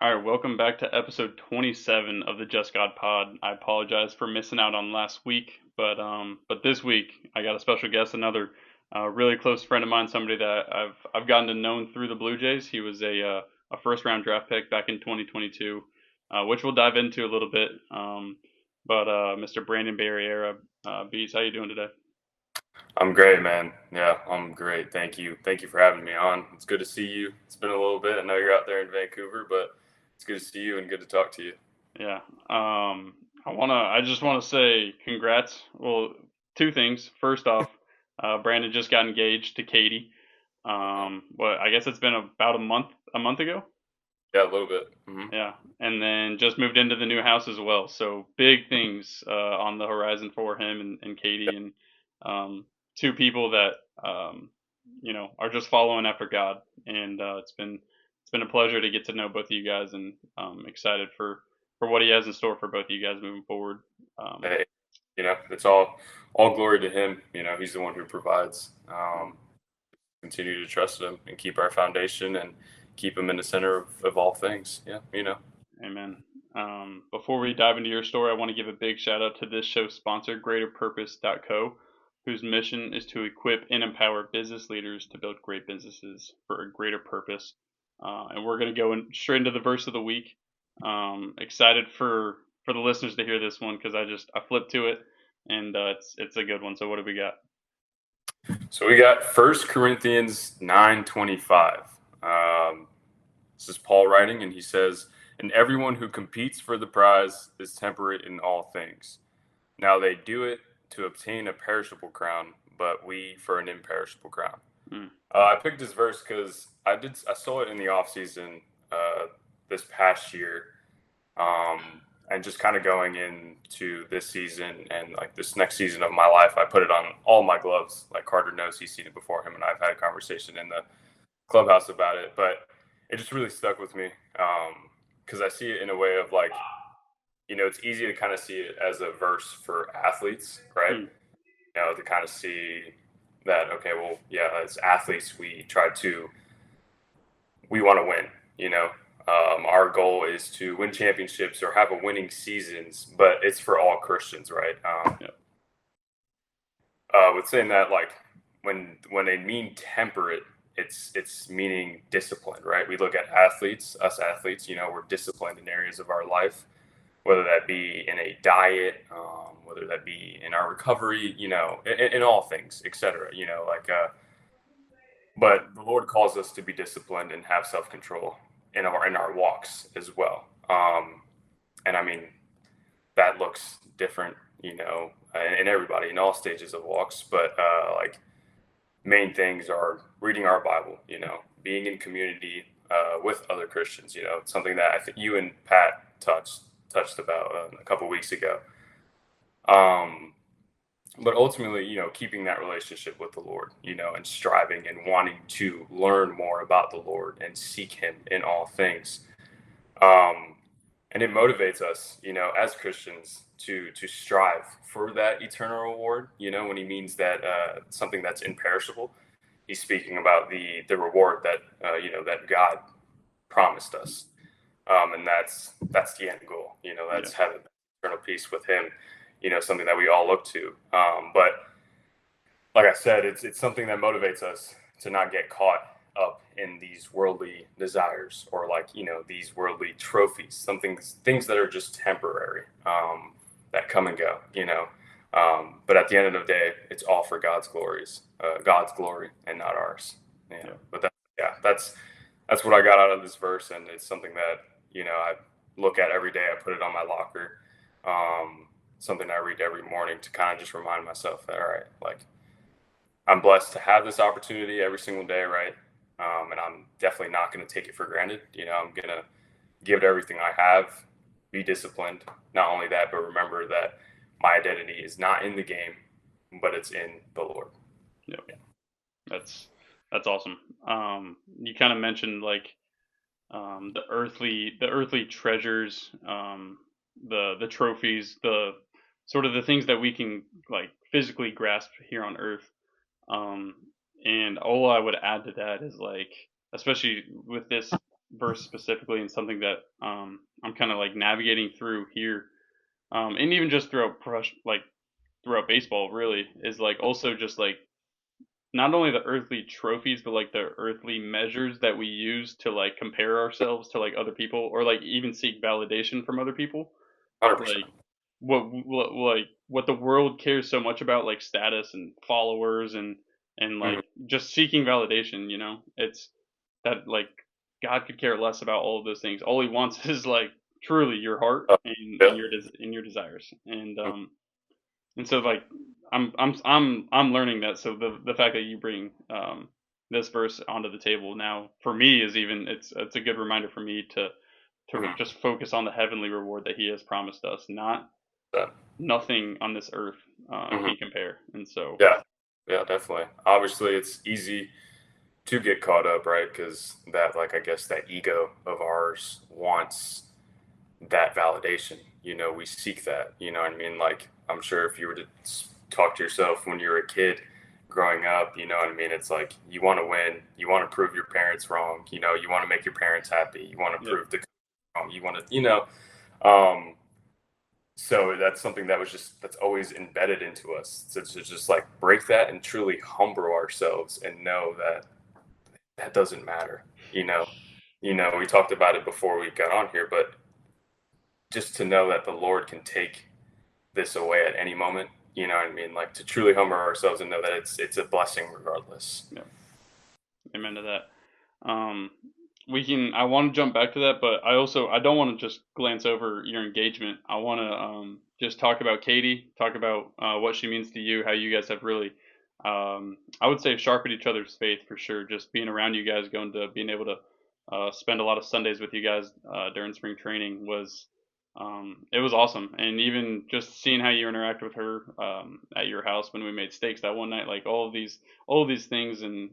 All right, welcome back to episode 27 of the Just God Pod. I apologize for missing out on last week, but this week I got a special guest, another really close friend of mine, somebody that I've gotten to know through the Blue Jays. He was a first round draft pick back in 2022, which we'll dive into a little bit. Mr. Brandon Barriera, Beats, how you doing today? I'm great, man. Yeah, I'm great. Thank you. Thank you for having me on. It's good to see you. It's been a little bit. I know you're out there in Vancouver, but it's good to see you and good to talk to you. Yeah. I just wanna say congrats. Well, two things. First off, Brandon just got engaged to Katie. I guess it's been about a month ago. Yeah, a little bit. Yeah, and then just moved into the new house as well. So big things on the horizon for him and Katie, and um, two people that are just following after God. And it's been a pleasure to get to know both of you guys, and excited for what He has in store for both of you guys moving forward. Um, Hey, it's all glory to him. He's the one who provides. Continue to trust him and keep our foundation and keep him in the center of all things. Yeah. Amen. Before we dive into your story, I want to give a big shout out to this show's sponsor, GreaterPurpose.co, whose mission is to equip and empower business leaders to build great businesses for a greater purpose. And we're going to go straight into the verse of the week. Excited for the listeners to hear this one because I flipped to it, and it's a good one. So what do we got? So we got First Corinthians 9:25. This is Paul writing, and he says, "And everyone who competes for the prize is temperate in all things. Now they do it to obtain a perishable crown, but we for an imperishable crown." Mm, I picked this verse because I saw it in the off season this past year, and just kind of going into this season and like this next season of my life, I put it on all my gloves. Like Carter knows, he's seen it before. Him and I've had a conversation in the clubhouse about it, but it just really stuck with me because I see it in a way of like, it's easy to kind of see it as a verse for athletes, right? mm, To kind of see that, okay, well, yeah, as athletes, we want to win, you know. Our goal is to win championships or have a winning seasons, but it's for all Christians, right? yeah, With saying that, like when they mean temperate, it's meaning disciplined, right? We look at us athletes, we're disciplined in areas of our life, whether that be in a diet, whether that be in our recovery, in all things, etc. But the Lord calls us to be disciplined and have self control in our walks as well. And I mean that looks different, in everybody in all stages of walks. But like main things are reading our Bible, being in community with other Christians. It's something that I think you and Pat touched about a couple weeks ago. Um, but ultimately, keeping that relationship with the Lord, and striving and wanting to learn more about the Lord and seek Him in all things. Um, and it motivates us, as Christians to strive for that eternal reward. When He means that something that's imperishable, He's speaking about the reward that that God promised us, and that's the end goal. yeah, That's having eternal peace with Him. Something that we all look to. But like I said, it's something that motivates us to not get caught up in these worldly desires or like these worldly trophies, things that are just temporary, that come and go. But at the end of the day, it's all for God's glory, and not ours. yeah. But that's what I got out of this verse, and it's something that I look at every day. I put it on my locker. Something I read every morning to kind of just remind myself that, all right, like I'm blessed to have this opportunity every single day, right? And I'm definitely not going to take it for granted. I'm going to give it everything I have, be disciplined. Not only that, but remember that my identity is not in the game, but it's in the Lord. Yep. That's that's awesome. You kind of mentioned like the earthly treasures, the trophies, the sort of the things that we can like physically grasp here on Earth. Um, and all I would add to that is like, especially with this verse specifically, and something that I'm kind of like navigating through here, and even just throughout like throughout baseball, really, is like also just like not only the earthly trophies, but like the earthly measures that we use to like compare ourselves to like other people, or like even seek validation from other people. 100%. Like what the world cares so much about, like status and followers, and Hmm. like just seeking validation. It's that like God could care less about all of those things. All He wants is like truly your heart and Yeah. your desires. And so like I'm learning that. So the fact that you bring this verse onto the table now for me is even it's a good reminder for me to Hmm. just focus on the heavenly reward that He has promised us, not nothing on this earth Hmm. can compare. And so Yeah. Yeah, definitely. Obviously, it's easy to get caught up, right? Because that, like, I guess that ego of ours wants that validation. We seek that. You know what I mean? Like, I'm sure if you were to talk to yourself when you were a kid growing up, you know what I mean? It's like you want to win, you want to prove your parents wrong, you want to make your parents happy, you want to yeah, prove the wrong, you want to, um, so that's something that was that's always embedded into us. To just like break that and truly humble ourselves and know that that doesn't matter. We talked about it before we got on here, but just to know that the Lord can take this away at any moment. You know what I mean? Like to truly humble ourselves and know that it's a blessing regardless. yeah, amen to that. We can. I want to jump back to that, but I don't want to just glance over your engagement. I want to just talk about Katie, talk about what she means to you, how you guys have really, I would say, sharpened each other's faith for sure. Just being around you guys, going to being able to spend a lot of Sundays with you guys during spring training was. It was awesome, and even just seeing how you interact with her at your house when we made steaks that one night, like all of these things, and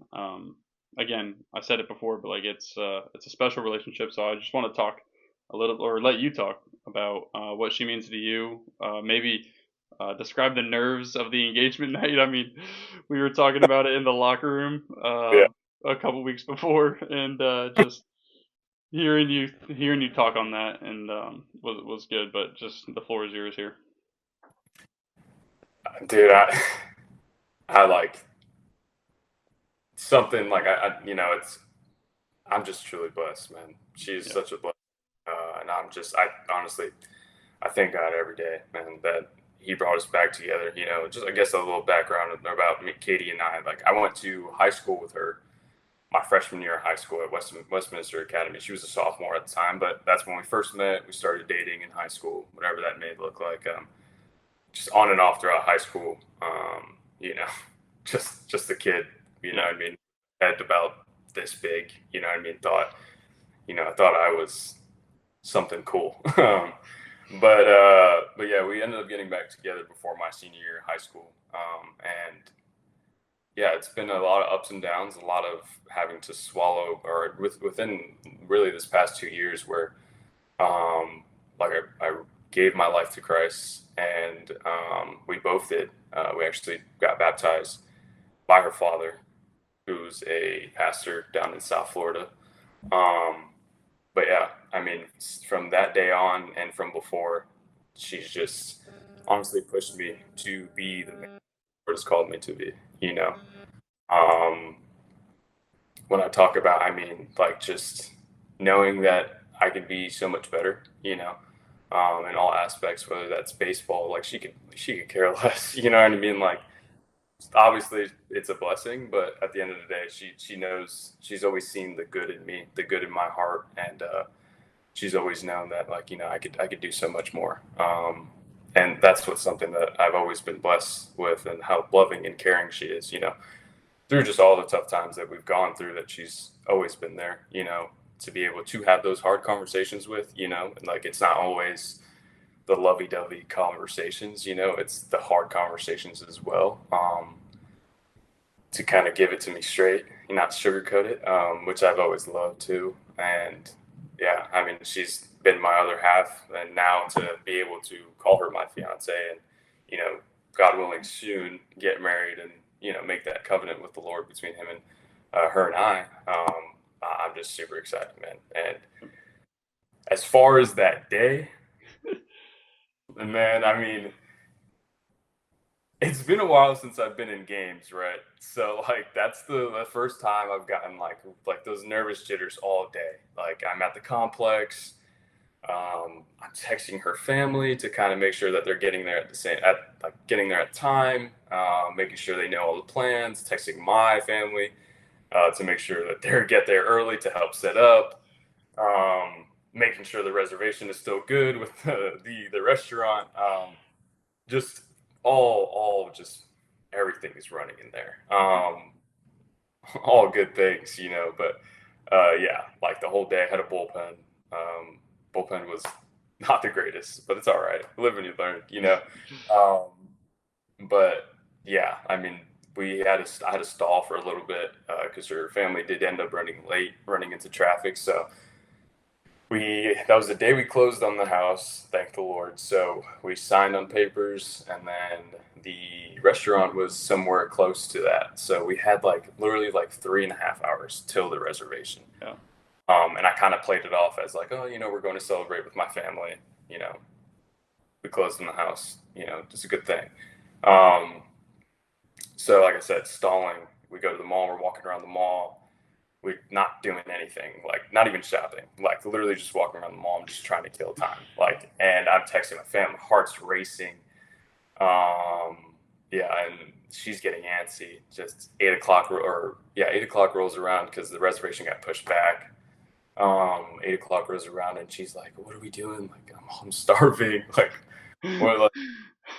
again, I said it before, but like it's a special relationship. So I just want to talk a little, or let you talk about what she means to you. Maybe describe the nerves of the engagement night. I mean, we were talking about it in the locker room Yeah. a couple weeks before, and just hearing you talk on that and was good. But just the floor is yours here. Dude, I like something like it's I'm just truly blessed, man. She's Yeah, such a blessing. And I honestly, I thank God every day, man, that He brought us back together. Just I guess a little background about me, Katie and I. Like, I went to high school with her my freshman year of high school at Westminster Academy. She was a sophomore at the time, but that's when we first met. We started dating in high school, whatever that may look like. Just on and off throughout high school. You know, just a kid. You know yeah, what I mean? Head about this big. You know what I mean? I thought I was something cool. But yeah, we ended up getting back together before my senior year of high school. And yeah, it's been a lot of ups and downs, a lot of having to swallow, or within really this past 2 years, where um, like I gave my life to Christ, and we both did. We actually got baptized by her father, who's a pastor down in South Florida. Um, but yeah, I mean, from that day on and from before, she's just honestly pushed me to be the man Lord has called me to be. You know, um, when I talk about, I mean, like just knowing that I could be so much better. In all aspects, whether that's baseball, like she could care less. You know what I mean? Like obviously it's a blessing, but at the end of the day, she knows she's always seen the good in me, the good in my heart, and she's always known that like I could do so much more. And that's what's something that I've always been blessed with, and how loving and caring she is. Through just all the tough times that we've gone through, that she's always been there. To be able to have those hard conversations with. And like it's not always the lovey-dovey conversations. It's the hard conversations as well. To kind of give it to me straight, not sugarcoat it, which I've always loved too. And yeah, I mean, she's been my other half, and now to be able to call her my fiance, and you know, God willing, soon get married, and make that covenant with the Lord between him and her and I. I'm just super excited, man. And as far as that day, man, I mean, it's been a while since I've been in games, right? So like that's the first time I've gotten like those nervous jitters all day. Like I'm at the complex. I'm texting her family to kind of make sure that they're getting there at the same at like getting there at time, making sure they know all the plans. Texting my family to make sure that they get there early to help set up. Making sure the reservation is still good with the restaurant. Just all just everything is running in there. All good things, you know. But yeah, like the whole day I had a bullpen. Bullpen was not the greatest, but it's all right. Live and you learn, you know. But yeah, I mean, I had to stall for a little bit because her family did end up running late, running into traffic. So we that was the day we closed on the house, thank the Lord. So we signed on papers, and then the restaurant was somewhere close to that. So we had like literally like 3.5 hours till the reservation. Yeah. And I kind of played it off as like, oh, you know, we're going to celebrate with my family. You know, we closed in the house. You know, just a good thing. Um, so like I said, stalling. We go to the mall. We're walking around the mall. We're not doing anything, like not even shopping, like literally just walking around the mall. I'm just trying to kill time. Like, and I'm texting my family, heart's racing. Yeah, and she's getting antsy. Just 8 o'clock or yeah, 8 o'clock rolls around because the reservation got pushed back. 8 o'clock rolls around and she's like, "What are we doing? Like, I'm starving. Like, what? Like,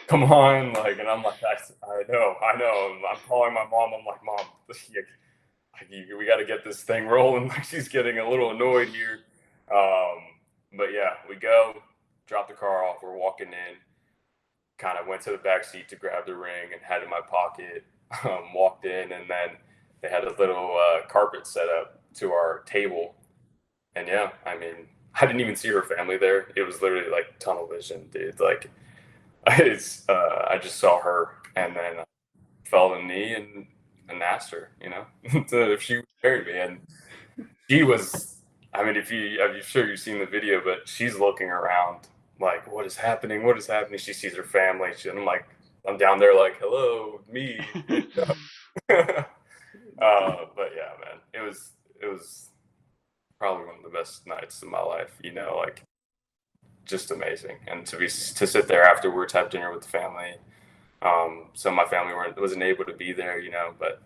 come on!" Like, and I'm like, I know. I'm calling my mom. I'm like, "Mom, we got to get this thing rolling." Like she's getting a little annoyed here. Um, but yeah, we go, drop the car off. We're walking in. Kind of went to the back seat to grab the ring and had it in my pocket. Walked in, and then they had a little carpet set up to our table. And yeah, I mean, I didn't even see her family there. It was literally like tunnel vision, dude. Like I just saw her, and then fell to the knee and asked her, you know, if she would marry me. And she was, I mean, I'm sure you've seen the video, but she's looking around like, what is happening? What is happening? She sees her family. And I'm like, I'm down there like, hello, me. But yeah, man, it was probably one of the best nights of my life. You know, like just amazing. And to sit there afterwards, have dinner with the family. Some of my family wasn't able to be there, you know, but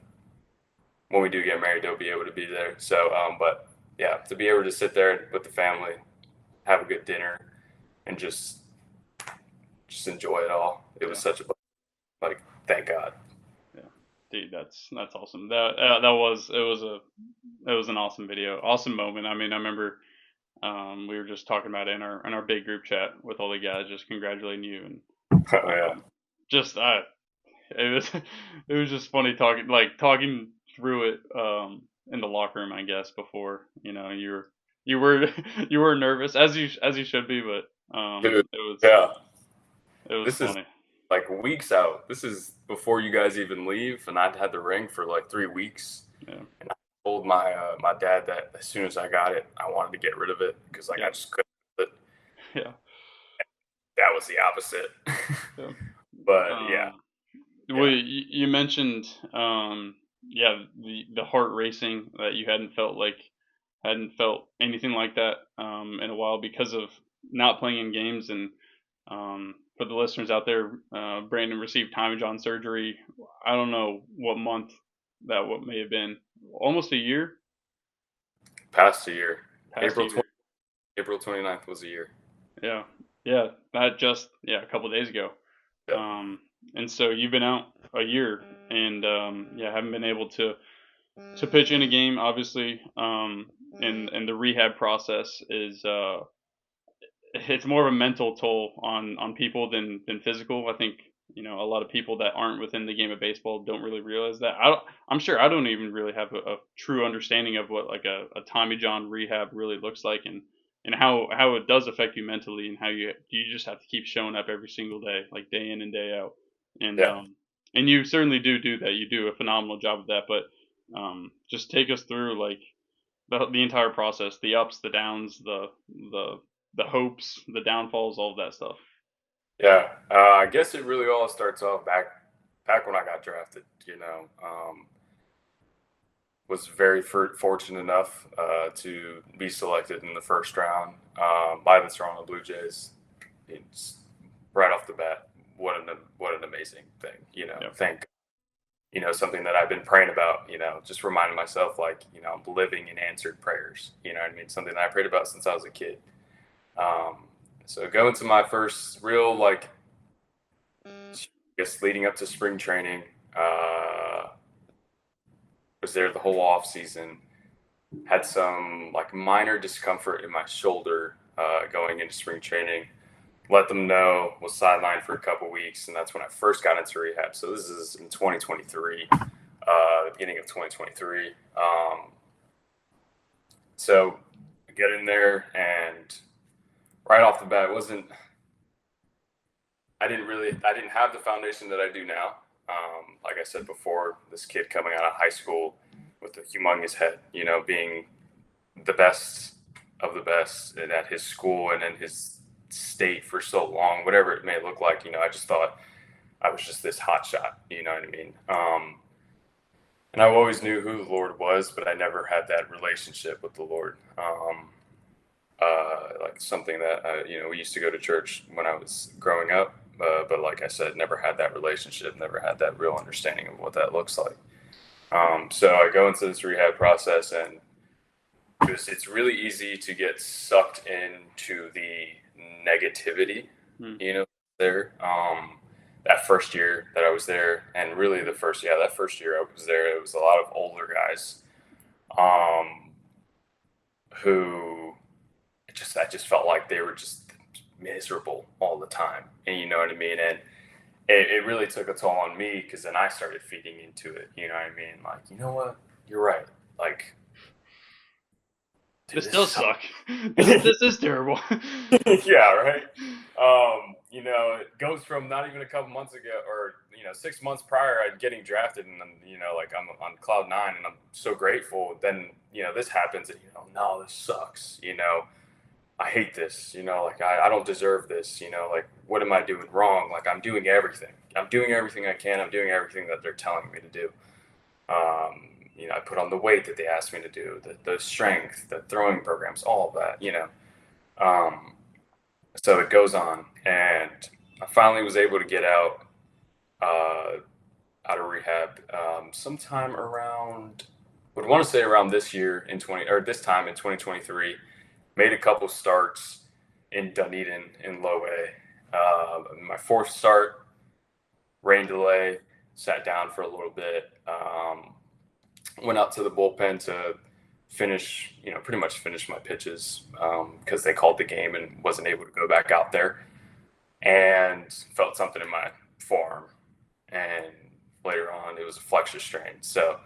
when we do get married, they'll be able to be there. So, but yeah, to be able to sit there with the family, have a good dinner, and just enjoy it all. It was Yeah. such a like, thank God. Yeah. Dude, that's awesome. That was an awesome video, awesome moment. I mean, I remember we were just talking about it in our big group chat with all the guys, just congratulating you and Oh yeah, um, just it was it was just funny talking through it in the locker room, I guess. Before you were you were nervous as you should be, but dude. it was Yeah, it was this is funny. like weeks out. This is before you guys even leave, and I'd had the ring for like 3 weeks. Yeah. And I told my dad that as soon as I got it, I wanted to get rid of it because like I Yeah. just couldn't. But Yeah. that was the opposite. Yeah. But yeah, Um, well, yeah. you mentioned, yeah, the heart racing that you hadn't felt anything like that in a while because of not playing in games. And for the listeners out there, Brandon received Tommy John surgery. I don't know what month what may have been, almost a year Past a year. past a April year. 20, April 29th was a year. Yeah, yeah, that just a couple of days ago. Yeah. And so you've been out a year, and yeah, haven't been able to pitch in a game, obviously. And the rehab process is it's more of a mental toll on people than physical. I think a lot of people that aren't within the game of baseball don't really realize that. I'm sure I don't even really have a true understanding of what like a Tommy John rehab really looks like, and how it does affect you mentally, and how you just have to keep showing up every single day, like day in and day out. And Yeah. and you certainly do that. You do a phenomenal job of that. But just take us through like the entire process, the ups, the downs, the hopes, the downfalls, all of that stuff. Yeah, I guess it really all starts off back when I got drafted. Was very fortunate enough to be selected in the first round by the Toronto Blue Jays. It's right off the bat, what an amazing thing. Yep. Thank something that I've been praying about. Just reminding myself like I'm living in answered prayers. You know what I mean? Something that I prayed about since I was a kid. So going to my first real I guess leading up to spring training. Was there the whole off season. Had some like minor discomfort in my shoulder going into spring training. Let them know, was sidelined for a couple weeks, and that's when I first got into rehab. So this is in 2023, the beginning of 2023. So I get in there, and right off the bat, I didn't have the foundation that I do now. Like I said before, this kid coming out of high school with a humongous head, being the best of the best at his school and in his state for so long, whatever it may look like, I just thought I was just this hot shot, you know what I mean? And I always knew who the Lord was, but I never had that relationship with the Lord. Like something that, we used to go to church when I was growing up. But like I said, never had that relationship, never had that real understanding of what that looks like. So I go into this rehab process, and it's really easy to get sucked into the negativity, there. That first year that I was there, and really that first year I was there, it was a lot of older guys, who I just felt like they were just miserable all the time. And you know what I mean? And it really took a toll on me, because then I started feeding into it. You know what I mean? Like, you know what? You're right. Like, This does suck. This is terrible. Yeah, right. It goes from not even a couple months ago, or 6 months prior, I'm getting drafted, and like I'm on cloud nine, and I'm so grateful. Then this happens, and no, this sucks. I hate this. Like I don't deserve this. Like what am I doing wrong? Like I'm doing everything. I'm doing everything I can. I'm doing everything that they're telling me to do. I put on the weight that they asked me to do, the strength, the throwing programs, all of that. So it goes on, and I finally was able to get out of rehab sometime around, would want to say around this year this time in 2023. Made a couple starts in Dunedin in low A. My fourth start, rain delay, sat down for a little bit. Went out to the bullpen to finish, pretty much finish my pitches, because they called the game and wasn't able to go back out there, and felt something in my forearm, and later on it was a flexor strain. So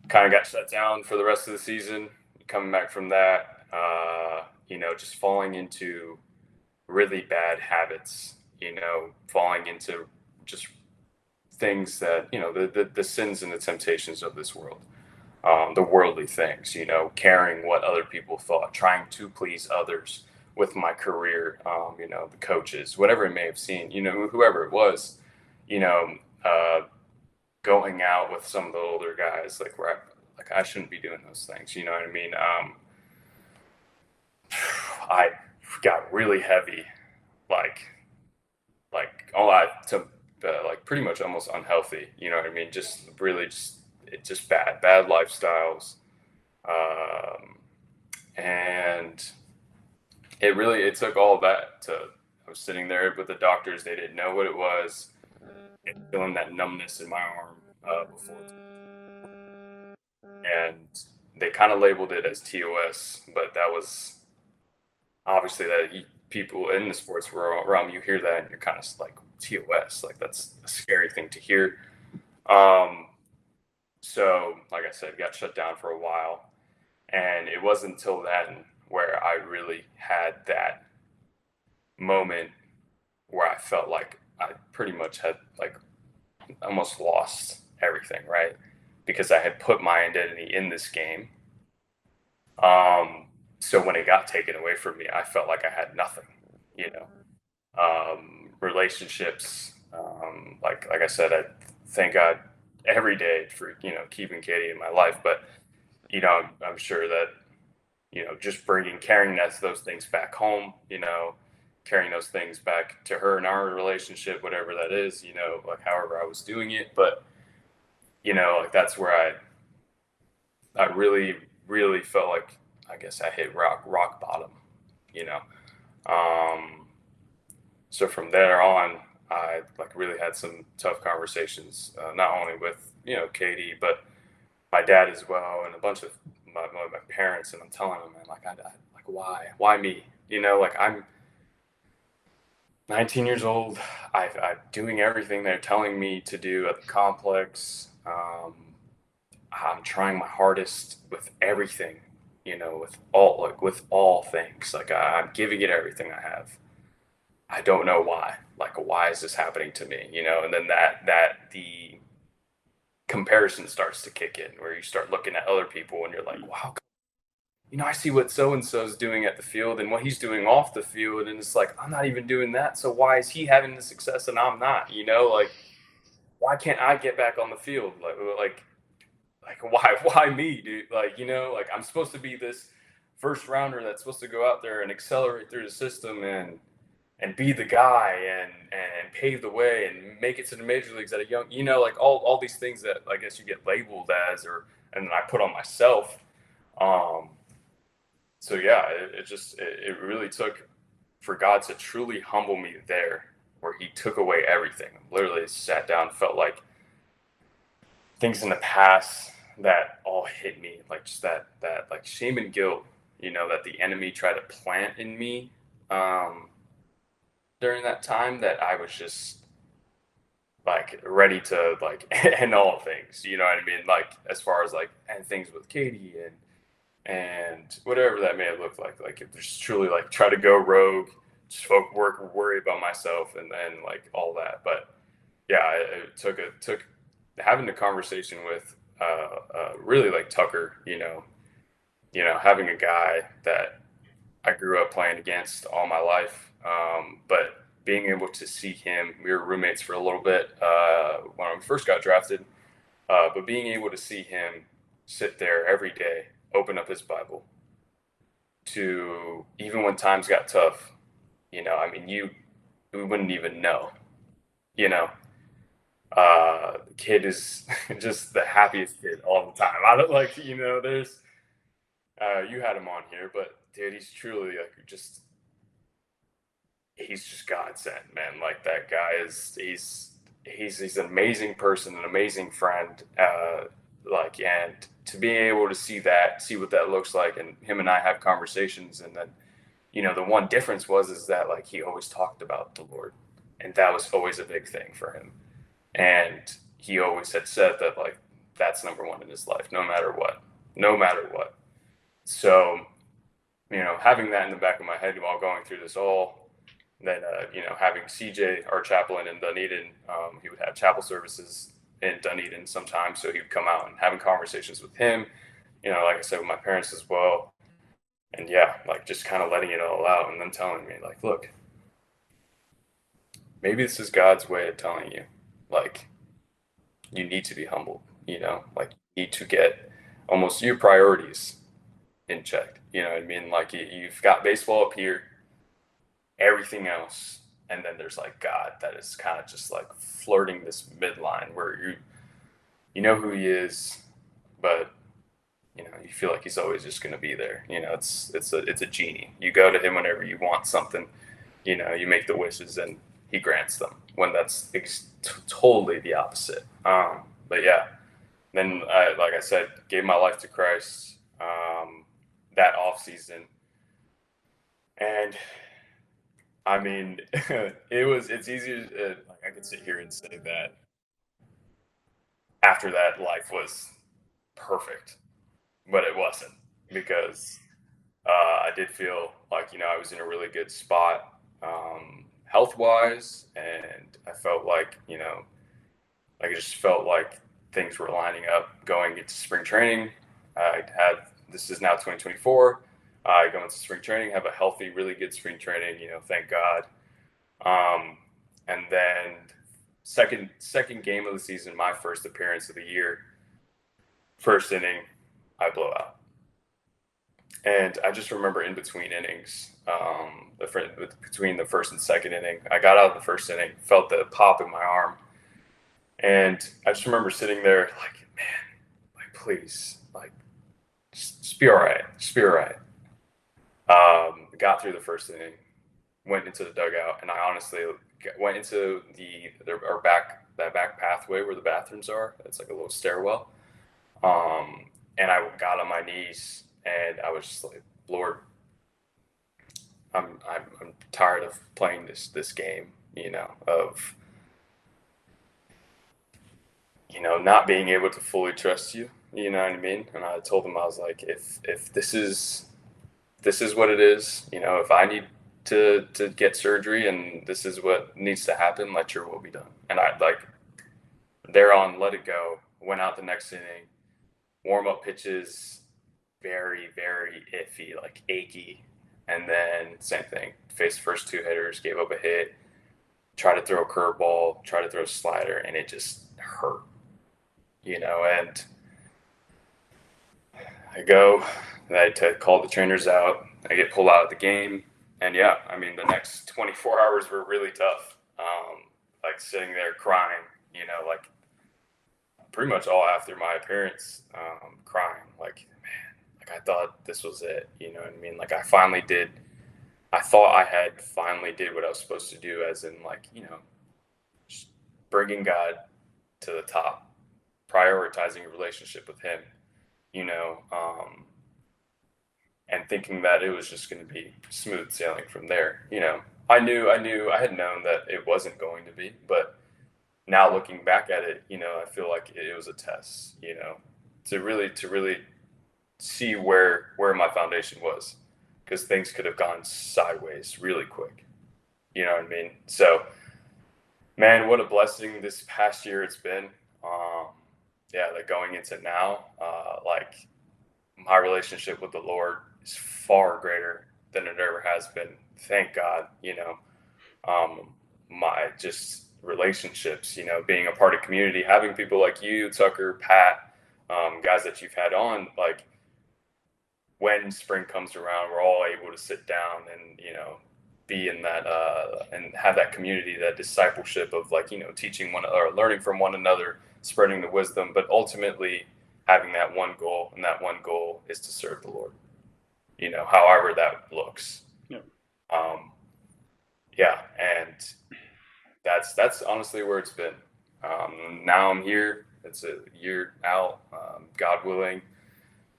kind of got shut down for the rest of the season. Coming back from that, just falling into really bad habits, falling into just things that, the sins and the temptations of this world. The worldly things, caring what other people thought, trying to please others with my career, the coaches, whatever it may have seen, whoever it was, going out with some of the older guys, like where I shouldn't be doing those things. You know what I mean? I got really heavy, like pretty much almost unhealthy. You know what I mean? Just really, just bad lifestyles. And it took all of that I was sitting there with the doctors. They didn't know what it was. Feeling that numbness in my arm before. And they kind of labeled it as TOS, but that was obviously that people in the sports realm, you hear that and you're kind of like, TOS, like that's a scary thing to hear. So like I said, got shut down for a while, and it wasn't until then where I really had that moment where I felt like I pretty much had like almost lost everything, right? Because I had put my identity in this game, So when it got taken away from me, I felt like I had nothing, you know. Relationships, like I said, I thank God every day for keeping Katie in my life. But I'm sure that just carrying those things back home, carrying those things back to her in our relationship, whatever that is, like however I was doing it. But like that's where I really really felt like I guess I hit rock bottom, you know. Um, so from there on, I like really had some tough conversations, not only with Katie, but my dad as well, and a bunch of my parents. And I'm telling them, man, like like why me? Like I'm 19 years old. I'm doing everything they're telling me to do at the complex. I'm trying my hardest with everything, with all things. Like I'm giving it everything I have. I don't know why. Like, why is this happening to me? And then the comparison starts to kick in, where you start looking at other people and you're like, wow, I see what so and so's doing at the field and what he's doing off the field, and it's like I'm not even doing that. So why is he having the success and I'm not? Like why can't I get back on the field? Like why me, dude? Like like I'm supposed to be this first rounder that's supposed to go out there and accelerate through the system and be the guy and pave the way and make it to the major leagues at a young, like all these things that I guess you get labeled as, or and then I put on myself. Um, so yeah, it really took for God to truly humble me there, where He took away everything. Literally sat down, felt like things in the past that all hit me, like just that like shame and guilt, that the enemy tried to plant in me. Um, During that time, that I was just like ready to like end all things, you know what I mean? Like as far as like and things with Katie and whatever that may have looked like if there's truly like try to go rogue, just worry about myself and then like all that. But yeah, it took having a conversation with really like Tucker, having a guy that I grew up playing against all my life. But being able to see him, we were roommates for a little bit when I first got drafted. But being able to see him sit there every day, open up his Bible, to even when times got tough, I mean, we wouldn't even know, you know. The kid is just the happiest kid all the time. I don't like, there's, you had him on here, but dude, he's truly like he's just God sent, man. Like that guy he's an amazing person, an amazing friend. Like and to be able to see what that looks like, and him and I have conversations, and then the one difference is that like he always talked about the Lord, and that was always a big thing for him, and he always had said that like that's number one in his life, no matter what, no matter what. So having that in the back of my head while going through this all, then having CJ, our chaplain in Dunedin, he would have chapel services in Dunedin sometimes, so he would come out and having conversations with him, like I said, with my parents as well. And yeah, like just kind of letting it all out and then telling me like, look, maybe this is God's way of telling you, like, you need to be humbled, like you need to get almost your priorities in check. You know what I mean? Like you've got baseball up here, everything else, and then there's like God that is kind of just like flirting this midline where you know who He is, but you feel like He's always just going to be there. It's a genie. You go to Him whenever you want something. You make the wishes and He grants them. When that's totally the opposite. But yeah, then like I said, gave my life to Christ that off season, and I mean, it's easy to like I could sit here and say that after that life was perfect, but it wasn't, because I did feel like I was in a really good spot health wise, and I felt like I just felt like things were lining up going into spring training. I had this is now 2024. I go into spring training, have a healthy, really good spring training, thank God. And then second game of the season, my first appearance of the year, first inning, I blow out. And I just remember in between innings, between the first and second inning, I got out of the first inning, felt the pop in my arm. And I just remember sitting there like, man, like, please, like, just be all right. Just be all right. Got through the first inning, went into the dugout, and I honestly went into that back pathway where the bathrooms are. It's like a little stairwell. And I got on my knees, and I was just like, Lord, I'm tired of playing this game, of not being able to fully trust you. You know what I mean? And I told him, I was like, if this is what it is, if I need to get surgery and this is what needs to happen, let your will be done. And I thereon let it go. Went out the next inning, warm up pitches, very, very iffy, like achy. And then same thing, faced the first two hitters, gave up a hit, tried to throw a curveball, tried to throw a slider, and it just hurt, and I go, and I had to call the trainers out. I get pulled out of the game. And yeah, I mean, the next 24 hours were really tough. Like sitting there crying, like pretty much all after my appearance, crying, like, man, like I thought this was it. You know what I mean? Like I thought I had finally did what I was supposed to do, as in like, just bringing God to the top, prioritizing a relationship with him, and thinking that it was just going to be smooth sailing from there. I had known that it wasn't going to be, but now looking back at it, I feel like it was a test, to really see where my foundation was, because things could have gone sideways really quick. You know what I mean? So, man, what a blessing this past year it's been. Yeah, like going into now, like my relationship with the Lord is far greater than it ever has been. Thank God, my just relationships, being a part of community, having people like you, Tucker, Pat, guys that you've had on, like when spring comes around, we're all able to sit down and, be in that, and have that community, that discipleship of like, teaching one or learning from one another, spreading the wisdom, but ultimately having that one goal, and that one goal is to serve the Lord, however that looks. Yeah. Yeah. And that's honestly where it's been. Now I'm here. It's a year out. God willing,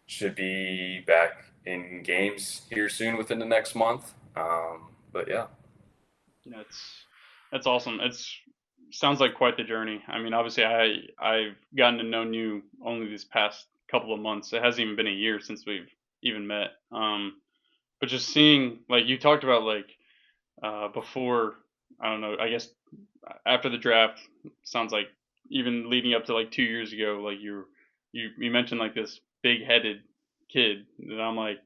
should be back in games here soon within the next month. But yeah. That's awesome. Sounds like quite the journey. I mean, obviously I've gotten to know you only these past couple of months. It hasn't even been a year since we've even met. But just seeing, like you talked about, like before, I don't know, I guess after the draft, sounds like even leading up to like 2 years ago, like you mentioned like this big headed kid, and I'm like,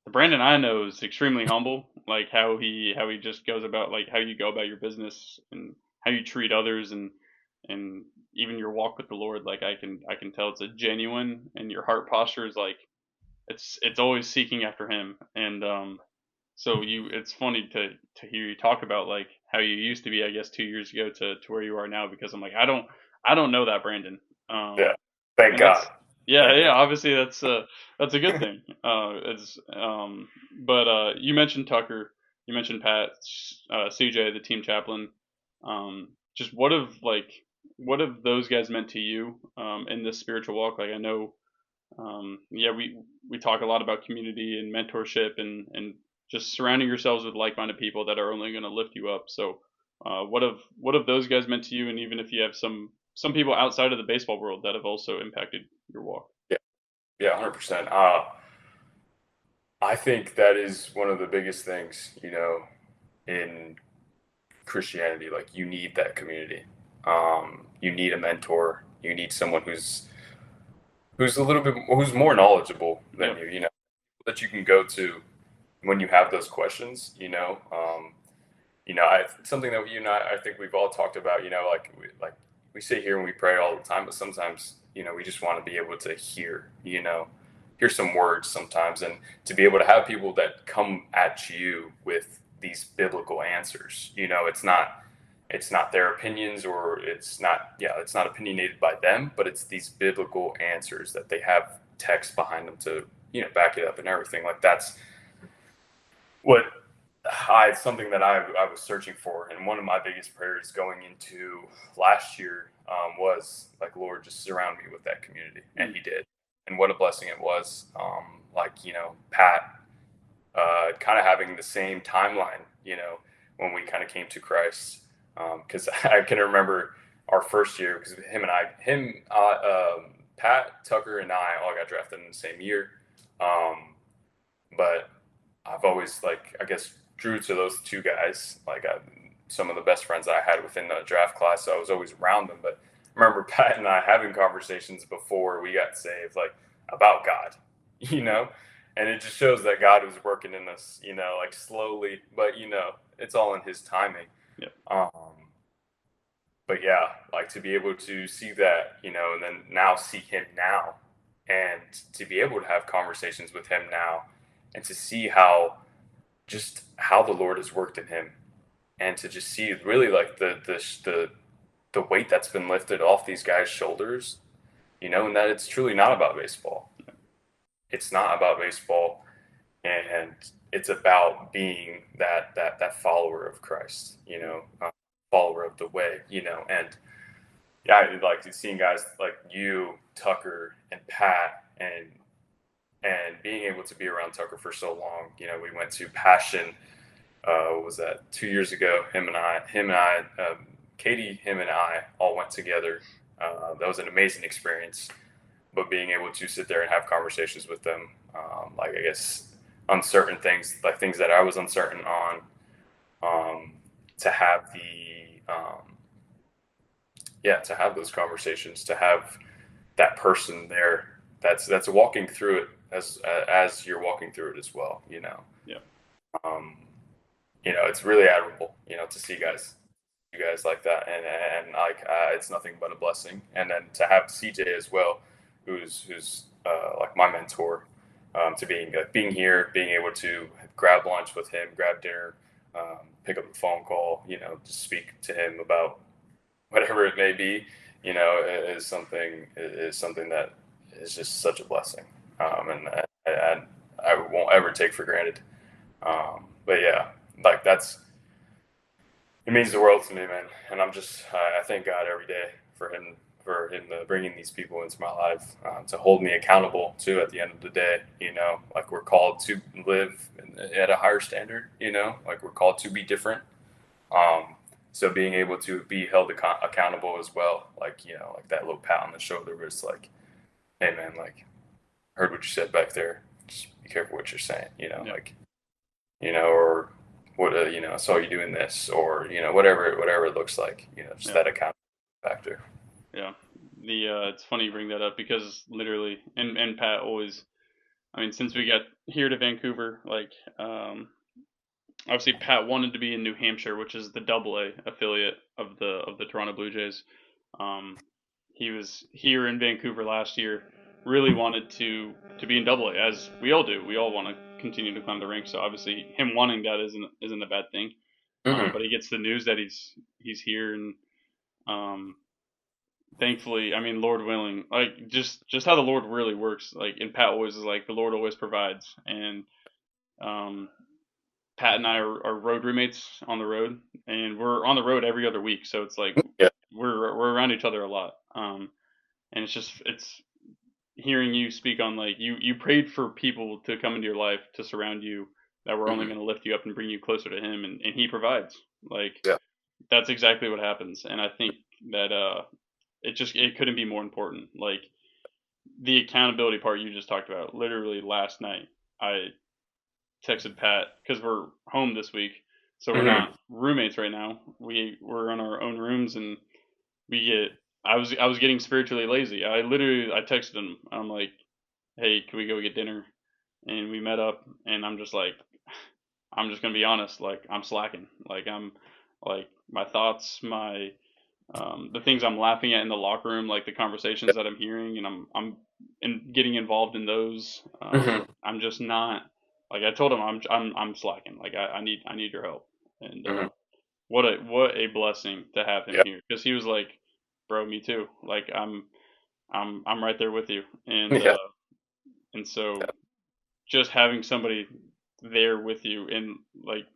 the Brandon I know is extremely humble, like how he just goes about, like how you go about your business and how you treat others, and even your walk with the Lord. Like I can tell it's a genuine, and your heart posture is like it's always seeking after him. And so it's funny to hear you talk about like how you used to be, I guess 2 years ago to where you are now, because I'm like, I don't know that Brandon. Yeah. Thank And God. yeah, obviously that's a good thing. But you mentioned Tucker, you mentioned Pat, CJ, the team chaplain. Just what have those guys meant to you in this spiritual walk? Like I know, yeah, we talk a lot about community and mentorship, and just surrounding yourselves with like-minded people that are only going to lift you up. So, what have those guys meant to you? And even if you have some people outside of the baseball world that have also impacted your walk. Yeah, 100%. I think that is one of the biggest things, in Christianity. Like you need that community. You need a mentor. You need someone who's who's a little bit who's more knowledgeable than Yep. you, that you can go to when you have those questions, something that I think we've all talked about, like we sit here and we pray all the time, but sometimes, we just want to be able to hear some words sometimes, and to be able to have people that come at you with these biblical answers. It's not their opinions, or it's not opinionated by them, but it's these biblical answers that they have text behind them to, back it up and everything. Like that's what something that I was searching for, and one of my biggest prayers going into last year was like, Lord, just surround me with that community, and He did, and what a blessing it was. Pat, kind of having the same timeline, when we kind of came to Christ, because I can remember our first year, because Pat, Tucker, and I all got drafted in the same year, but I've always, I guess, drew to those two guys, some of the best friends I had within the draft class. So I was always around them. But I remember Pat and I having conversations before we got saved, about God, you know, and it just shows that God was working in us, slowly, but it's all in His timing. Yep. But yeah, to be able to see that, and then now see Him now, and to be able to have conversations with Him now, and to see how the Lord has worked in him, and to just see really the weight that's been lifted off these guys' shoulders, and that it's truly not about baseball. It's not about baseball, and it's about being that follower of Christ, follower of the way, and yeah, I like seeing guys like you, Tucker, and Pat, and being able to be around Tucker for so long. We went to Passion. What was that, 2 years ago? Katie, him and I all went together. That was an amazing experience. But being able to sit there and have conversations with them, I guess uncertain things, like things that I was uncertain on, to have to have those conversations, to have that person there that's walking through it as you're walking through it as well. Yeah. Um, it's really admirable, to see you guys like that, and it's nothing but a blessing. And then to have CJ as well, who's like my mentor, to being here, being able to grab lunch with him, grab dinner, pick up the phone call, to speak to him about whatever it may be, is something that is just such a blessing, and I won't ever take for granted. But yeah, that's it means the world to me, man. And I thank God every day for him bringing these people into my life, to hold me accountable too. At the end of the day, we're called to live at a higher standard. We're called to be different. So being able to be held accountable as well, like that little pat on the shoulder where it's like, hey man, heard what you said back there. Just be careful what you're saying. Yeah. Or what, I saw you doing this, or whatever it looks like. Just Yeah. that account factor. Yeah. It's funny you bring that up, because literally, and Pat always, I mean, since we got here to Vancouver, obviously Pat wanted to be in New Hampshire, which is the Double A affiliate of the Toronto Blue Jays. He was here in Vancouver last year, really wanted to be in Double A, as we all do. We all want to continue to climb the ranks. So obviously, him wanting that isn't a bad thing. Mm-hmm. But he gets the news that he's here, and thankfully, I mean, Lord willing, just how the Lord really works. And Pat always is like, the Lord always provides, and um, Pat and I are road roommates on the road, and we're on the road every other week. So it's like Yeah. we're around each other a lot. And it's hearing you speak on, you prayed for people to come into your life to surround you, that were only Mm-hmm. going to lift you up and bring you closer to Him, and He provides. Yeah. That's exactly what happens, and I think that it couldn't be more important. The accountability part you just talked about. Literally last night, I texted Pat, because we're home this week, so we're Mm-hmm. not roommates right now. We're in our own rooms, and we get I was getting spiritually lazy. I texted him. I'm like, hey, can we go get dinner? And we met up, and I'm just like, I'm just gonna be honest. Like I'm slacking. Like I'm like my thoughts, my the things I'm laughing at in the locker room, like the conversations that I'm hearing, and I'm getting involved in those. Hmm. I'm just not like I told him I'm slacking. Like I need your help. And Hmm. what a blessing to have him Yeah. here, because he was like, bro, me too. Like I'm right there with you. And Yeah. so just having somebody there with you, and like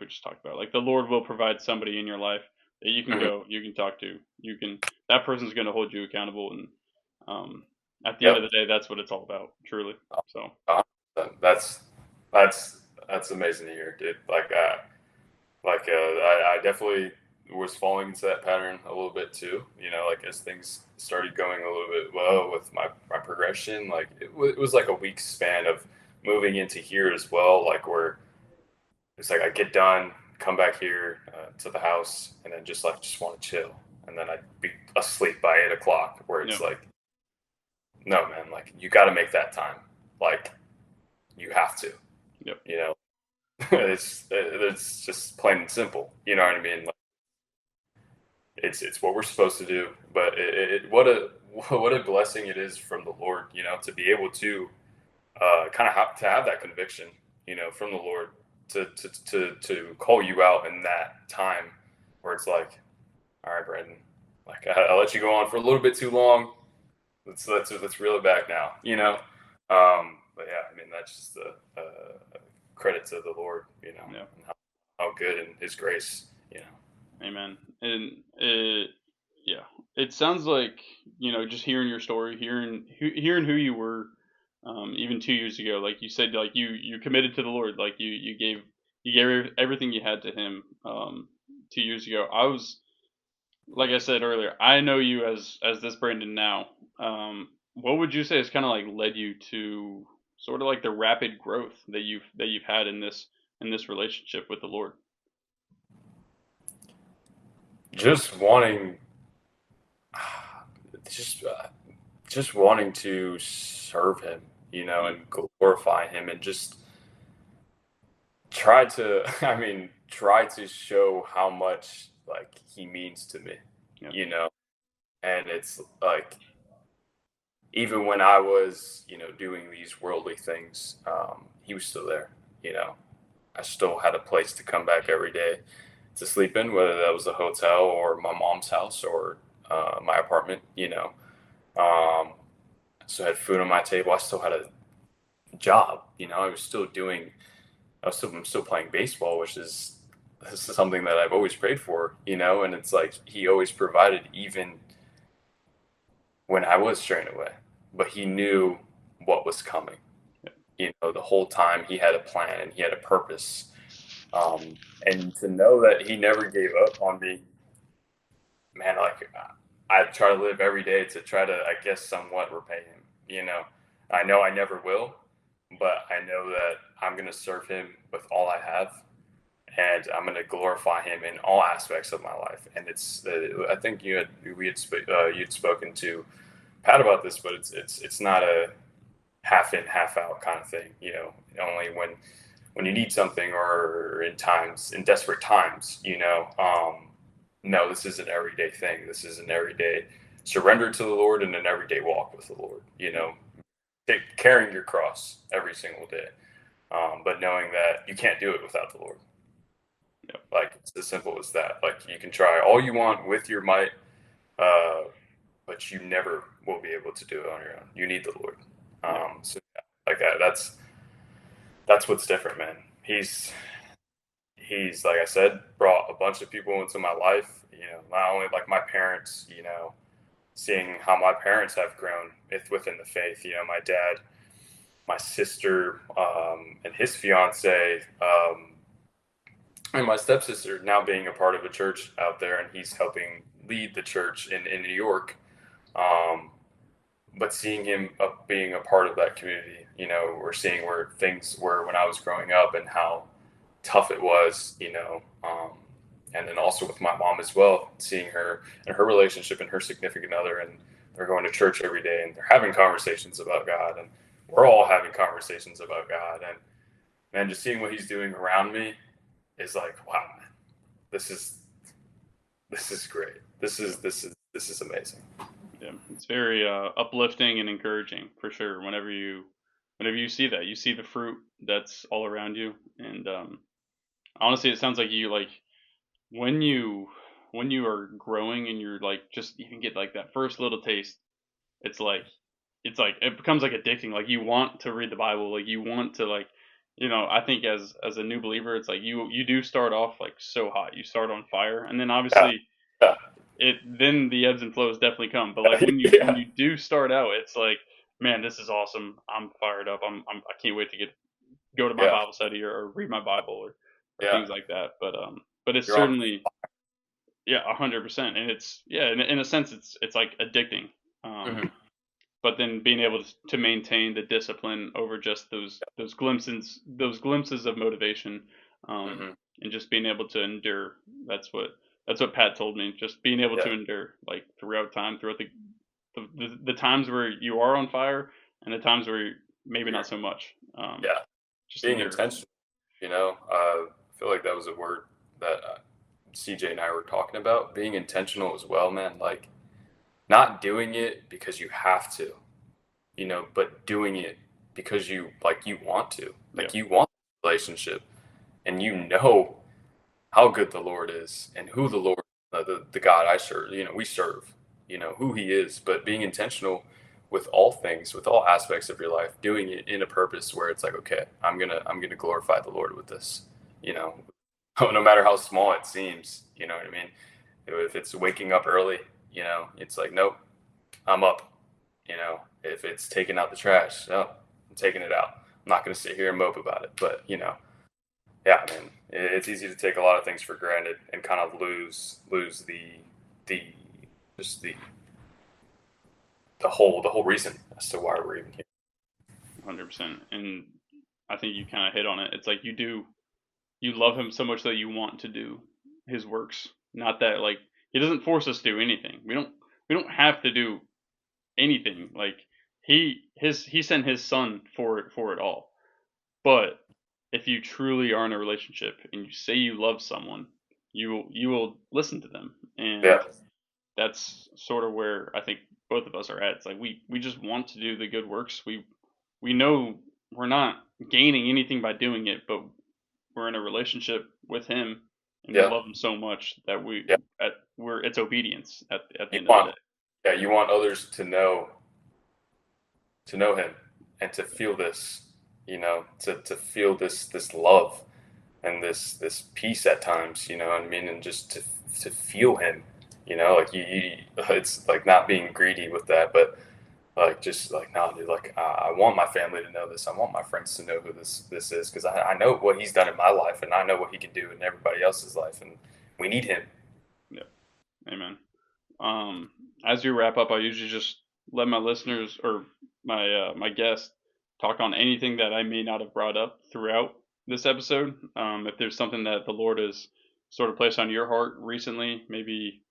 we just talked about, like the Lord will provide somebody in your life that you can Hmm. go, you can talk to, you can that person's going to hold you accountable, and um, at the end of Yep. the day, that's what it's all about, truly. So 100%. That's that's amazing to hear, dude. I definitely was falling into that pattern a little bit too. You know, like as things started going a little bit well with my progression, like it was like a week span of moving into here as well. Like where it's like I get done, come back here to the house, and then just want to chill, and then I'd be asleep by 8 o'clock. Where yeah, it's like, no, man, like you got to make that time. Like you have to. yep, You know, it's just plain and simple. You know what I mean? Like, it's what we're supposed to do. But what a what a blessing it is from the Lord. You know, to be able to kind of have to have that conviction. You know, from the Lord to call you out in that time where it's like, all right, Brandon, like I let you go on for a little bit too long. Let's reel it back now. You know. But yeah, I mean that's just a credit to the Lord. You know, yeah, and how good and His grace. You know. amen. And yeah, it sounds like, just hearing your story, hearing who you were, even 2 years ago. Like you said, like you committed to the Lord, like you gave everything you had to Him, 2 years ago. Like I said earlier, I know you as this Brandon now. What would you say has kind of like led you to sort of like the rapid growth that you've had in this relationship with the Lord? Just wanting, just just wanting to serve Him, you know, Yeah, and glorify Him, and just try to, I mean, try to show how much like He means to me, yeah, you know, and it's like even when I was, you know, doing these worldly things, He was still there, you know. I still had a place to come back every day to sleep in, whether that was a hotel or my mom's house or my apartment, you know. Um, still had food on my table. I still had a job, you know. I'm still playing baseball, which is this is something that I've always prayed for, you know. And it's like He always provided, even when I was straying away, but He knew what was coming. yeah, You know, the whole time He had a plan and He had a purpose. And to know that He never gave up on me, man, like I try to live every day to try to, I guess, somewhat repay Him. You know I never will, but I know that I'm going to serve Him with all I have, and I'm going to glorify Him in all aspects of my life. And I think you'd spoken to Pat about this, but it's not a half in, half out kind of thing. You know, only when you need something or in desperate times, you know. No, this is an everyday thing. This is an everyday surrender to the Lord and an everyday walk with the Lord. You yeah, know, carrying your cross every single day, but knowing that you can't do it without the Lord. yeah, Like it's as simple as that. Like you can try all you want with your might, uh, but you never will be able to do it on your own. You need the Lord. yeah, So yeah, like that's what's different, man. He's like I said, brought a bunch of people into my life. You know, not only like my parents. You know, seeing how my parents have grown within the faith. You know, my dad, my sister, and his fiance, and my stepsister now being a part of a church out there, and he's helping lead the church in New York. Um, but seeing him being a part of that community, you know, we're seeing where things were when I was growing up and how tough it was, you know, and then also with my mom as well, seeing her and her relationship and her significant other, and they're going to church every day and they're having conversations about God, and we're all having conversations about God, and man, just seeing what he's doing around me is like, wow, man, this is great. This is amazing. Yeah, it's very uplifting and encouraging for sure. Whenever you see that, you see the fruit that's all around you, and honestly, it sounds like you like when you when you are growing and you're like just even get like that first little taste. It's like it becomes like addicting. Like you want to read the Bible, like you want to like I think as a new believer, it's like you do start off like so hot. You start on fire, and then Yeah, obviously yeah, then the ebbs and flows definitely come. But like when yeah, you do start out, it's like, man, this is awesome. I'm fired up. I can't wait to go to my yeah, Bible study or read my Bible or yeah. things like that. But it's You're on. certainly, yeah, 100%. And it's, yeah, in a sense, it's like addicting. Mm-hmm. But then being able to maintain the discipline over just those glimpses of motivation, um, Mm-hmm. and just being able to endure. That's what Pat told me. Just being able Yeah, to endure like throughout time, throughout the times where you are on fire and the times where maybe not you're, so much. yeah. Just Being endure. intentional. I feel like that was a word that CJ and I were talking about. Being intentional as well, man. Like not doing it because you have to, but doing it because you want to, Yeah, like you want the relationship, and how good the Lord is and who the Lord, the God I serve, we serve, who He is, but being intentional with all things, with all aspects of your life, doing it in a purpose where it's like, okay, I'm gonna glorify the Lord with this, you know, no matter how small it seems, you know what I mean? If it's waking up early, it's like, nope, I'm up. If it's taking out the trash, no, I'm taking it out. I'm not gonna sit here and mope about it, but yeah, man, it's easy to take a lot of things for granted and kind of lose the just the whole reason as to why we're even here. 100%. And I think you kind of hit on it. It's like you love him so much that you want to do his works. Not that like he doesn't force us to do anything. We don't have to do anything. Like he sent his son for it all. But if you truly are in a relationship and you say you love someone, you will listen to them. Yeah, And that's sort of where I think both of us are at. It's like we just want to do the good works. We know we're not gaining anything by doing it, but we're in a relationship with him and we yeah, love him so much that yeah. we're it's obedience at the You end of the want day. yeah, you want others to know him and to feel this, to feel this love and this peace at times, you know what I mean, and just to feel him, like it's like not being greedy with that, but like just like no, dude, like I want my family to know this. I want my friends to know who this is because I know what he's done in my life and I know what he can do in everybody else's life, and we need him. Yeah, amen. Um, as we wrap up, I usually just let my listeners or my guests talk on anything that I may not have brought up throughout this episode. If there's something that the Lord has sort of placed on your heart recently, maybe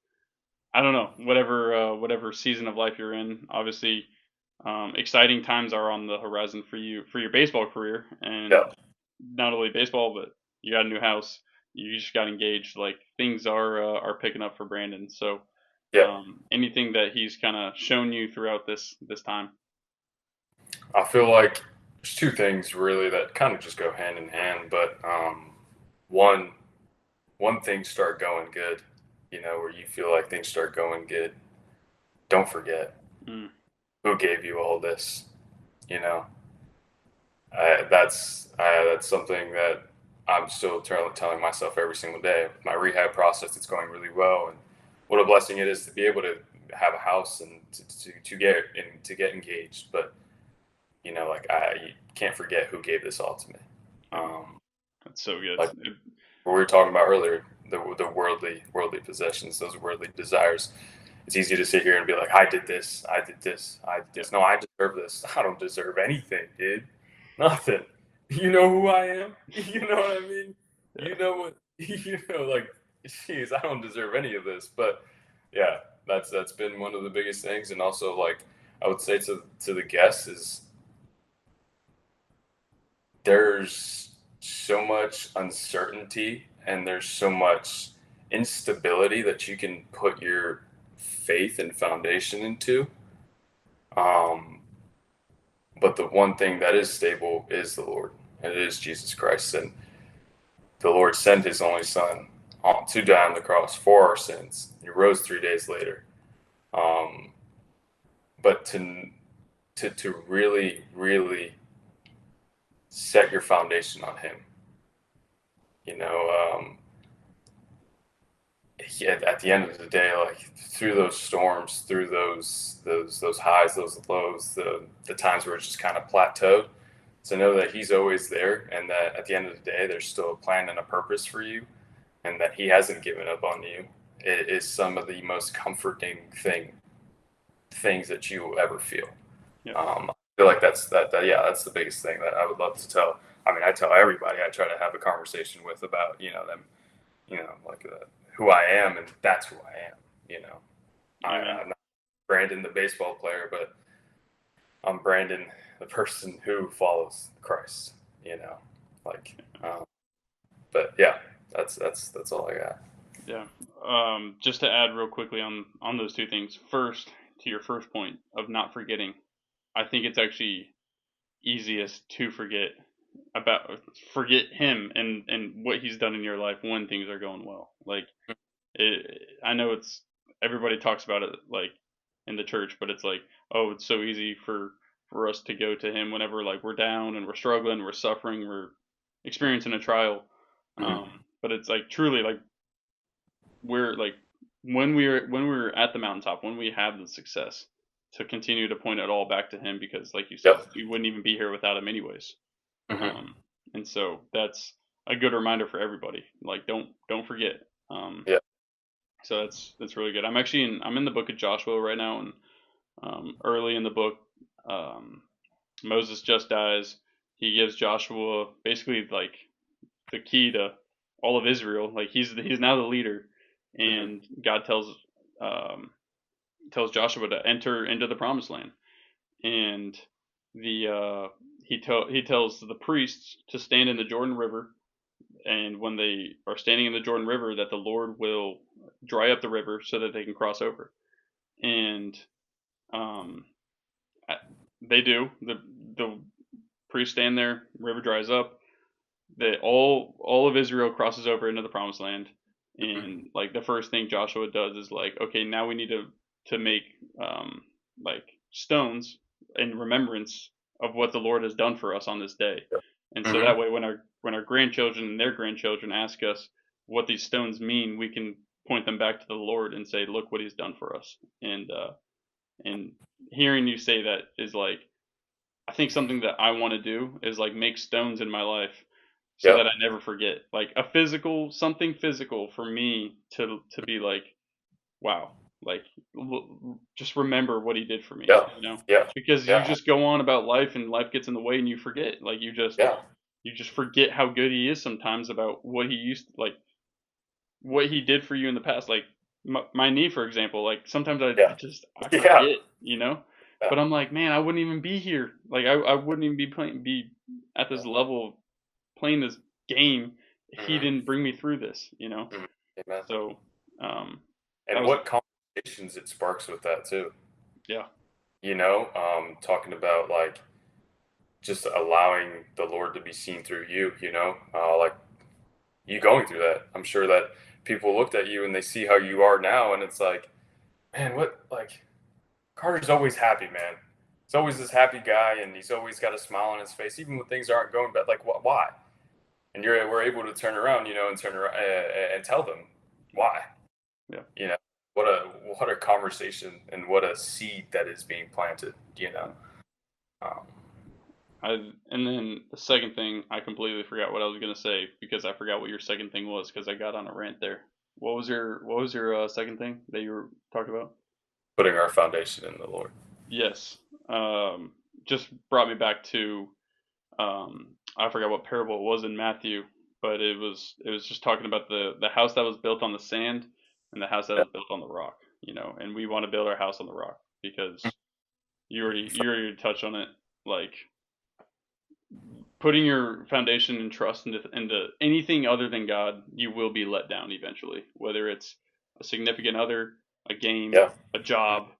I don't know, whatever season of life you're in. Obviously, exciting times are on the horizon for you for your baseball career, and Yeah, not only baseball, but you got a new house, you just got engaged. Like things are picking up for Brandon. So yeah. anything that he's kind of shown you throughout this time. I feel like there's two things really that kind of just go hand in hand, but one things start going good, where you feel like things start going good. Don't forget Mm, who gave you all this. You know, that's something that I'm still telling myself every single day. My rehab process, it's going really well, and what a blessing it is to be able to have a house and to get engaged. But like you can't forget who gave this all to me. yeah, Um, that's so good. like what we were talking about earlier, the worldly possessions, those worldly desires. It's easy to sit here and be like, I did this, I did this, I did Yeah, this. No, I deserve this. I don't deserve anything, dude. Nothing. You know who I am? You know what I mean? yeah, You know what like geez, I don't deserve any of this. But yeah, that's been one of the biggest things. And also, like, I would say to the guests is there's so much uncertainty and there's so much instability that you can put your faith and foundation into. Um, but the one thing that is stable is the Lord, and it is Jesus Christ. And the Lord sent his only son to die on the cross for our sins. He rose 3 days later. Um, but to really, really set your foundation on him, you know, at the end of the day, like through those storms, through those highs, those lows, the times where it's just kind of plateaued, to know that he's always there, and that at the end of the day, there's still a plan and a purpose for you, and that he hasn't given up on you. It is some of the most comforting things that you will ever feel. Yeah. I feel like that yeah, that's the biggest thing that I would love to tell. I mean, I tell everybody I try to have a conversation with about them, like who I am, and that's who I am. You know, Amen. I'm not Brandon the baseball player, but I'm Brandon the person who follows Christ. You know, like, but yeah, that's all I got. Yeah. Just to add real quickly on those two things. First, to your first point of not forgetting, I think it's actually easiest to forget him and what he's done in your life when things are going well. Like I know it's everybody talks about it like in the church, but it's like, oh, it's so easy for us to go to him whenever like we're down and we're struggling, we're suffering, we're experiencing a trial. Mm-hmm. But it's like truly like we're like when we're at the mountaintop, when we have the success, to continue to point it all back to him, because like you said, Yep. we wouldn't even be here without him anyways. Mm-hmm. um and so that's a good reminder for everybody, like don't forget. Yeah. So that's really good. I'm in the book of Joshua right now, and early in the book, um Moses just dies. He gives Joshua basically like the key to all of Israel. Like he's now the leader, Mm-hmm. and God um, tells Joshua to enter into the promised land, and the he tells the priests to stand in the Jordan River, and when they are standing in the Jordan River, that the Lord will dry up the river so that they can cross over. And um, they do. The priests stand there, river dries up, that all of Israel crosses over into the promised land. Mm-hmm. And like the first thing Joshua does is like, okay, now we need to make um like stones in remembrance of what the Lord has done for us on this day. And so Mm-hmm. that way when our grandchildren and their grandchildren ask us what these stones mean, we can point them back to the Lord and say, look what he's done for us. And hearing you say that is like, I think something that I want to do is like make stones in my life so that I Yep. never forget. Like a physical, something physical for me to be like, wow, like just remember what he did for me, Yeah. Yeah. because you Yeah. just go on about life and life gets in the way and you forget. Like Yeah. you just forget how good he is sometimes, about what he used to, like what he did for you in the past. Like my knee, for example, like sometimes Yeah. I Yeah. forget. Yeah. But I'm like, man, I wouldn't even be here. Like I wouldn't even be at this Yeah. level of playing this game if he Mm-hmm. didn't bring me through this. Mm-hmm. Amen. So um, that And was what conversations it sparks with that too. yeah, Talking about like just allowing the Lord to be seen through you. Like you going through that. I'm sure that people looked at you and they see how you are now, and it's like, man, what like Carter's always happy, man. He's always this happy guy, and he's always got a smile on his face, even when things aren't going bad. Like, why? And we're able to turn around, and turn around and tell them why. yeah. You know, what a conversation and what a seed that is being planted. Um, And then the second thing, I completely forgot what I was gonna say because I forgot what your second thing was because I got on a rant there. What was your second thing that you were talking about? Putting our foundation in the Lord. Yes. Just brought me back to I forgot what parable it was in Matthew, but it was just talking about the house that was built on the sand and the house that Yeah. was built on the rock, and we want to build our house on the rock because you already touched on it, like putting your foundation and trust into anything other than God, you will be let down eventually. Whether it's a significant other, a game, Yeah. a job,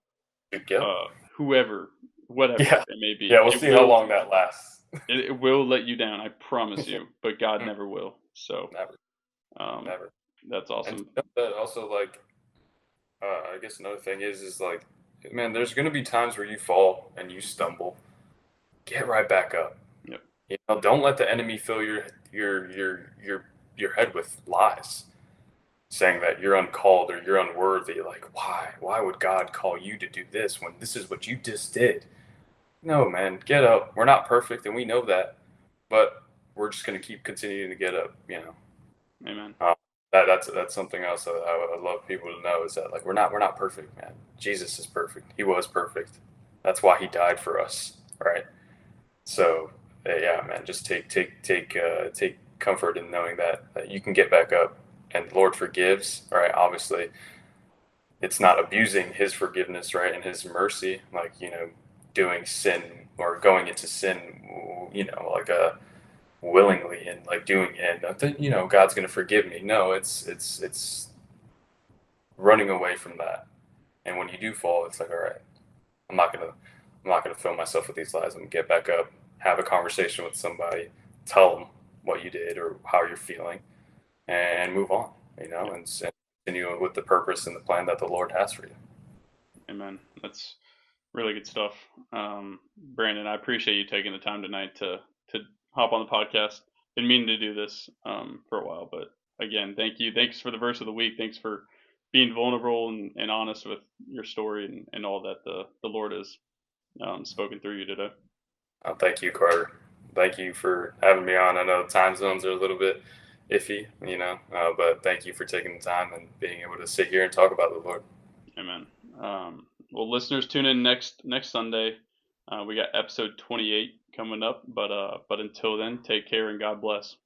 Yeah. uh, whoever, whatever Yeah. it may be, Yeah. We'll see how long that lasts. it will let you down. I promise you, but God never will. So Never. um, Never. that's And awesome. also, like, I guess another thing is like, man, there's gonna be times where you fall and you stumble. Get right back up. Yep. Don't let the enemy fill your head with lies, saying that you're uncalled or you're unworthy. Like, why? Why would God call you to do this when this is what you just did? No, man, get up. We're not perfect, and we know that, but we're just gonna keep continuing to get up. Amen. Um, that's something else that I would love people to know is that like we're not perfect, man. Jesus is perfect. He was perfect. That's why he died for us, right? So yeah, man, just take comfort in knowing that you can get back up, and the Lord forgives. Right? Obviously, it's not abusing His forgiveness, right, and His mercy, like doing sin or going into sin, like willingly and like doing it. Not that God's going to forgive me. No, it's running away from that. And when you do fall, it's like, all right, I'm not gonna I'm not gonna fill myself with these lies. I'm gonna get back up, have a conversation with somebody, tell them what you did or how you're feeling, and move on. Yep. And continue with the purpose and the plan that the Lord has for you. Amen. That's really good stuff. Brandon, I appreciate you taking the time tonight to hop on the podcast. Been meaning to do this for a while, but again, thank you. Thanks for the verse of the week. Thanks for being vulnerable and honest with your story and all that the Lord has spoken through you today. Thank you, Carter. Thank you for having me on. I know time zones are a little bit iffy, but thank you for taking the time and being able to sit here and talk about the Lord. Amen. Well, listeners, tune in next Sunday. We got episode 28 coming up, but until then, take care and God bless.